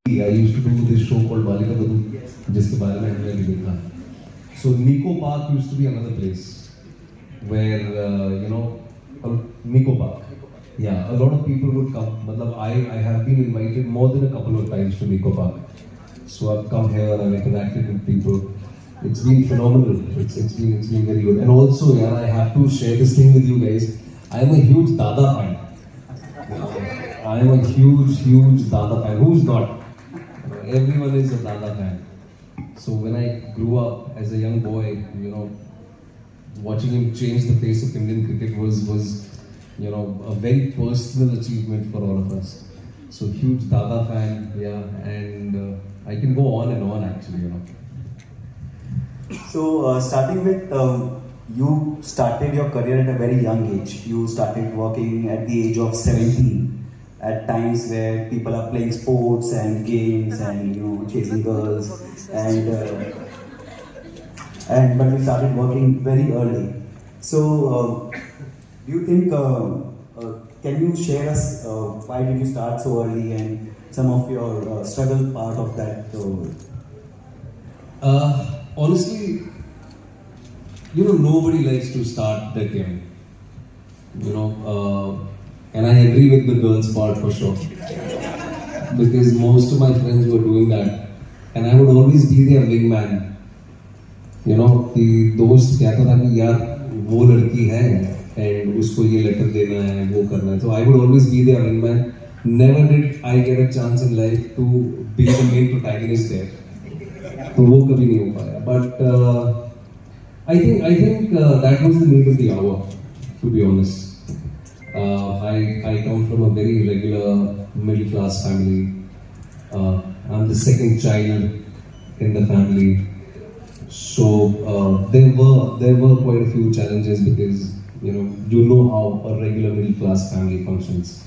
I used to do this show called Balika Badu, जिसके बारे में हमने भी देखा. So Nico Park used to be another place where Nico Park. Yeah, a lot of people would come. मतलब I have been invited more than a couple of times to Nico Park. So I've come here, I've interacted with people. It's been phenomenal. It's been very good. And also, yeah, I have to share this thing with you guys. I am a huge Dada fan. I am a huge Dada fan. Who's not? Everyone is a Dada fan. So when I grew up as a young boy, watching him change the face of Indian cricket was a very personal achievement for all of us. So huge Dada fan, yeah, and I can go on and on actually, So starting with, you started your career at a very young age. You started working at the age of 17. At times where people are playing sports and games and chasing girls but we started working very early. So do you think can you share us why did you start so early and some of your struggle part of that? Honestly, nobody likes to start that young. And I agree with the girls part for sure. Because most of my friends were doing that. And I would always be their wingman. कि दोस्त कहता था कि यार वो लड़की है and उसको ये लेटर देना है, वो करना है. So I would always be their wingman. Never did I get a chance in life to be the main protagonist there. तो वो कभी नहीं हो पाया. But I think that was the need of the hour, to be honest. I come from a very regular middle class family. I'm the second child in the family, so there were quite a few challenges because you know how a regular middle class family functions.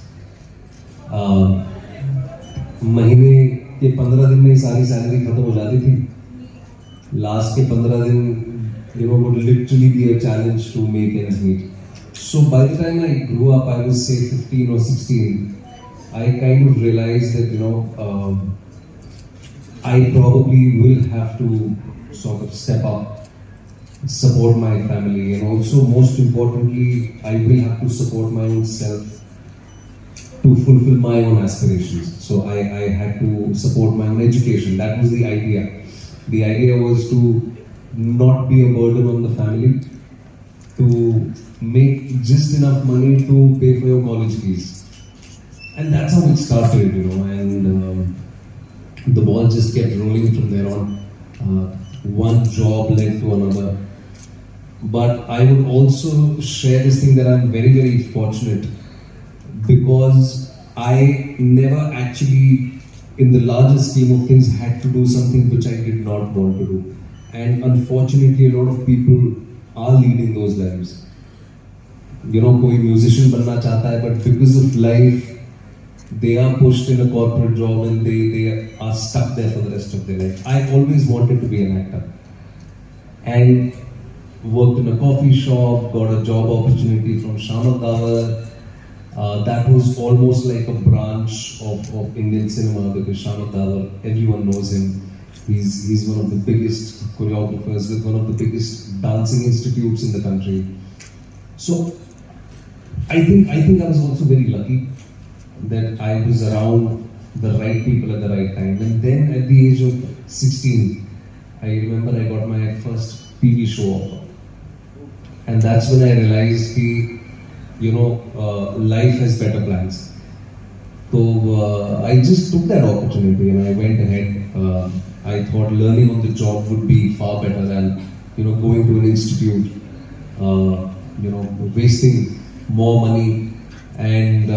महीने के 15 दिन में सारी salary खत्म हो जाती थी. Last के 15 दिन would literally be a challenge to make ends meet. So by the time I grew up, I was say 15 or 16, I kind of realized that I probably will have to sort of step up, support my family, and also most importantly, I will have to support my own self to fulfill my own aspirations. So I had to support my own education. That was the idea. The idea was to not be a burden on the family, to make just enough money to pay for your college fees. And that's how it started, and the ball just kept rolling from there on. One job led to another. But I would also share this thing that I'm very, very fortunate because I never actually, in the larger scheme of things, had to do something which I did not want to do. And unfortunately, a lot of people are leading those lives. कोई musician बनना चाहता है, but because of life, they are pushed in a corporate job and they are stuck there for the rest of their life. I always wanted to be an actor and worked in a coffee shop, got a job opportunity from Shamat Dawar. That was almost like a branch of Indian cinema because Shamat Dawar, everyone knows him. He's one of the biggest choreographers with one of the biggest dancing institutes in the country. So I think I was also very lucky that I was around the right people at the right time. And then at the age of 16, I remember I got my first TV show offer. And that's when I realized life has better plans. So I just took that opportunity and I went ahead. I thought learning on the job would be far better than going to an institute, wasting more money, and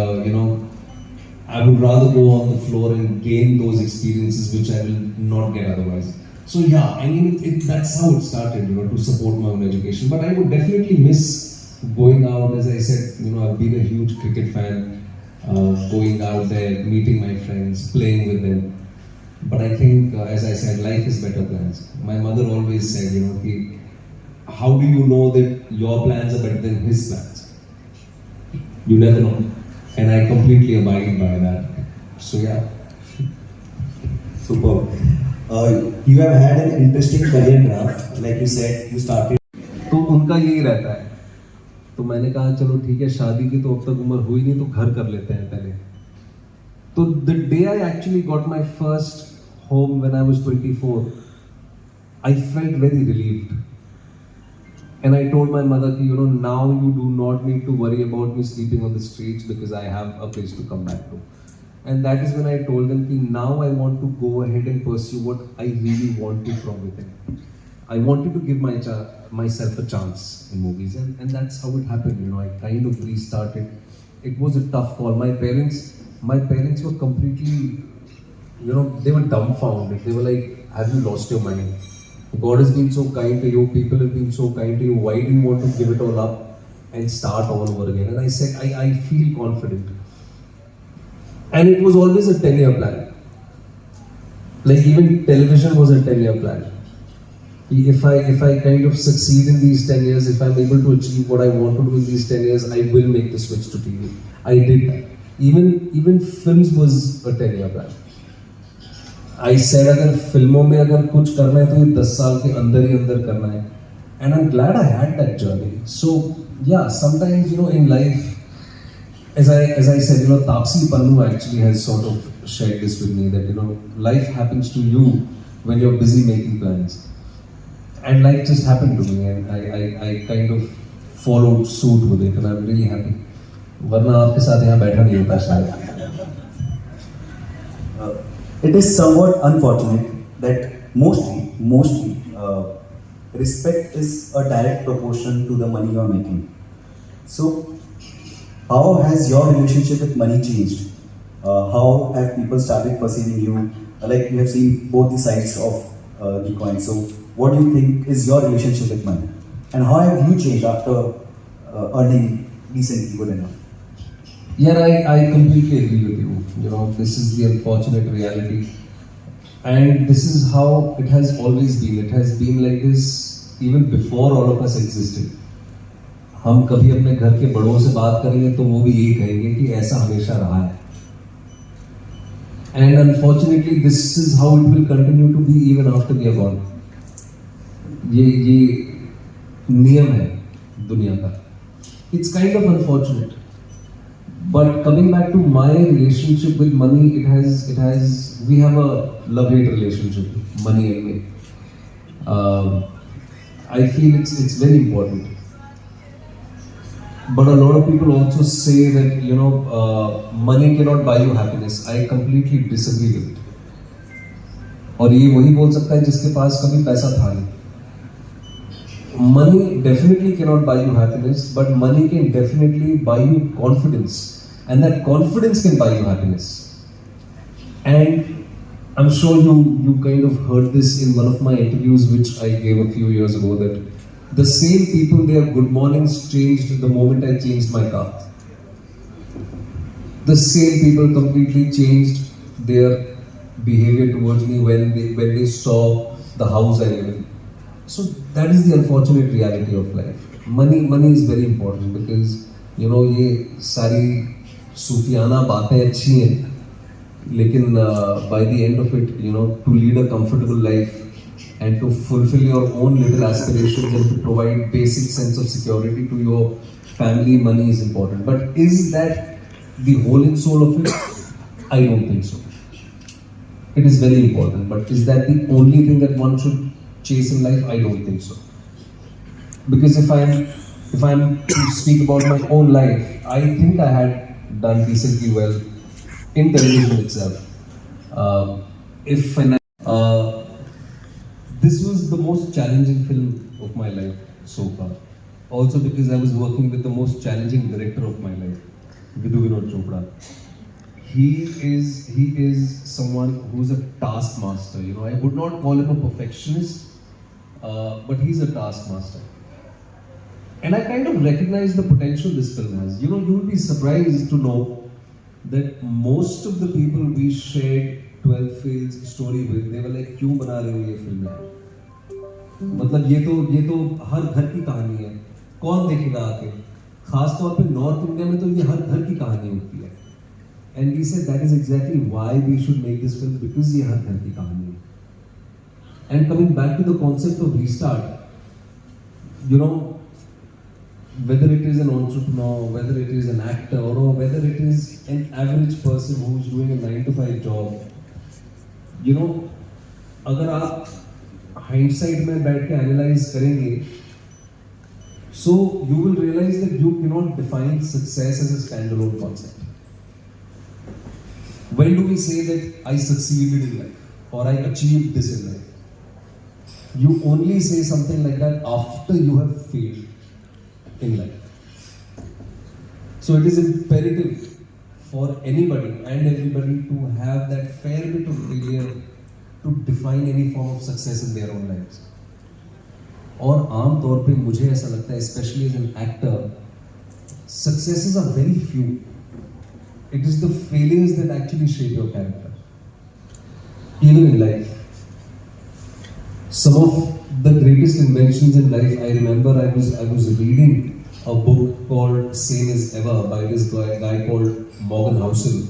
I would rather go on the floor and gain those experiences which I will not get otherwise. So yeah, I mean that's how it started, to support my own education. But I would definitely miss going out. As I said, I've been a huge cricket fan, going out there, meeting my friends, playing with them. But I think, as I said, life is better plans. My mother always said, how do you know that your plans are better than his plans? You never know. And I completely abide by that. So yeah. Super. You have had an interesting career graph. Like you said, you started. तो उनका यही रहता है. तो मैंने कहा चलो ठीक है, शादी की तो अब तक उम्र हुई नहीं, तो घर कर लेते हैं पहले. तो the day I actually got my first home when I was 24, I felt very relieved. And I told my mother, now you do not need to worry about me sleeping on the streets because I have a place to come back to. And that is when I told them, now I want to go ahead and pursue what I really want to from within. I wanted to give myself a chance in movies, and that's how it happened. I kind of restarted. It was a tough call. My parents were completely, they were dumbfounded. They were like, have you lost your mind? God has been so kind to you, people have been so kind to you, why do you want to give it all up and start all over again? And I said, I feel confident. And it was always a 10-year plan. Like even television was a 10-year plan. If I kind of succeed in these 10 years, if I'm able to achieve what I want to do in these 10 years, I will make the switch to TV. I did that. Even films was a 10-year plan. I said अगर फिल्मों में अगर कुछ करना है तो ये 10 साल के अंदर ही अंदर करना है. And I'm glad I had that journey. So yeah, sometimes in life, as I said, Tapsi Pannu actually has sort of shared this with me that life happens to you when you're busy making plans. And life just happened to me, and I kind of followed suit with it, and I'm really happy. वरना आपके साथ यहाँ बैठा नहीं होता शायद. It is somewhat unfortunate that mostly, respect is a direct proportion to the money you are making. So, how has your relationship with money changed? How have people started perceiving you? Like you have seen both the sides of the coin. So, what do you think is your relationship with money? And how have you changed after earning decently good enough? Yeah, I completely agree with you. This is the unfortunate reality. And this is how it has always been. It has been like this even before all of us existed. हम कभी अपने घर के बड़ों से बात करेंगे तो वो भी यही कहेंगे कि ऐसा हमेशा रहा है. And unfortunately, this is how it will continue to be even after we are gone. ये नियम है दुनिया का. It's kind of unfortunate. But coming back to my relationship with money, we have a love-hate relationship, money and me. I feel it's very important. But a lot of people also say that, money cannot buy you happiness. I completely disagree with it. और ये वही बोल सकता है जिसके पास कभी पैसा था नहीं. Money definitely cannot buy you happiness, but money can definitely buy you confidence. And that confidence can buy you happiness. And I'm sure you kind of heard this in one of my interviews which I gave a few years ago, that the same people, their good mornings changed the moment I changed my car. The same people completely changed their behavior towards me when they saw the house I live in. So that is the unfortunate reality of life. Money is very important because ये सारी सूफियाना बातें अच्छी हैं, लेकिन by the end of it, to lead a comfortable life and to fulfill your own little aspirations and to provide basic sense of security to your family, money is important. But is that the whole and soul of it? I don't think so. It is very important, but is that the only thing that one should chase in life? I don't think so. Because if I'm to speak about my own life, I think I had done decently well in television itself. This was the most challenging film of my life so far. Also because I was working with the most challenging director of my life, Vidhu Vinod Chopra. He is someone who's a taskmaster. I would not call him a perfectionist, but he's a taskmaster. And I kind of recognize the potential this film has. You will be surprised to know that most of the people we shared 12 Fails story with, they were like, क्यों बना रहे हो ये film है? मतलब ये तो हर घर की कहानी है. कौन देखेगा आके? खास तौर पे नॉर्थ इंडिया में तो ये हर घर की कहानी होती है. And we said that is exactly why we should make this film, because ये हर घर की कहानी है. And coming back to the concept of restart, you know, whether it is an entrepreneur, whether it is an actor, or whether it is an average person who is doing a 9 to 5 job, you know, अगर आप hindsight में बैठ के analyze करेंगे, so you will realize that you cannot define success as a standalone concept. When do we say that I succeeded in life or I achieved this in life? You only say something like that after you have failed in life. So it is imperative for anybody and everybody to have that fair bit of failure to define any form of success in their own lives. और आम तौर पे मुझे ऐसा लगता है, especially as an actor, successes are very few. It is the failures that actually shape your character. Even in life, some of the greatest inventions in life, I remember I was reading a book called Same as Ever by this guy called Morgan Housel.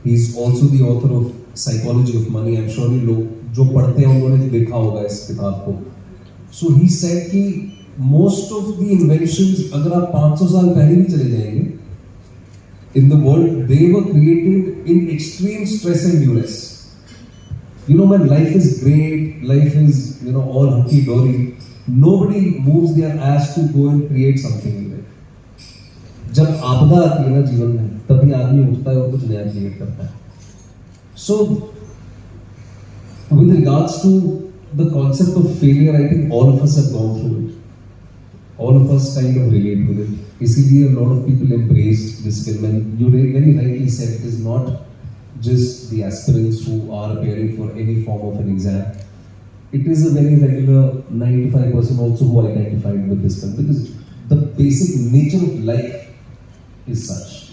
He's also the author of Psychology of Money. I'm sure you लोग जो पढ़ते हैं उन्होंने देखा होगा इस किताब को. So he said कि most of the inventions, अगर आप 500 साल पहले भी चले जाएंगे, in the world, they were created in extreme stress and duress. You know, when life is great, life is, you know, all hunky-dory, nobody moves their ass to go and create something new. जब आपदा आती है ना जीवन में, तभी आदमी उठता है और कुछ नया क्रिएट करता है. So, with regards to the concept of failure, I think all of us have gone through it. All of us kind of relate with it. इसीलिए a lot of people embraced this film, and you very rightly said it is not just the aspirants who are appearing for any form of an exam. It is a very regular 95 person also who identified with this film, because the basic nature of life is such.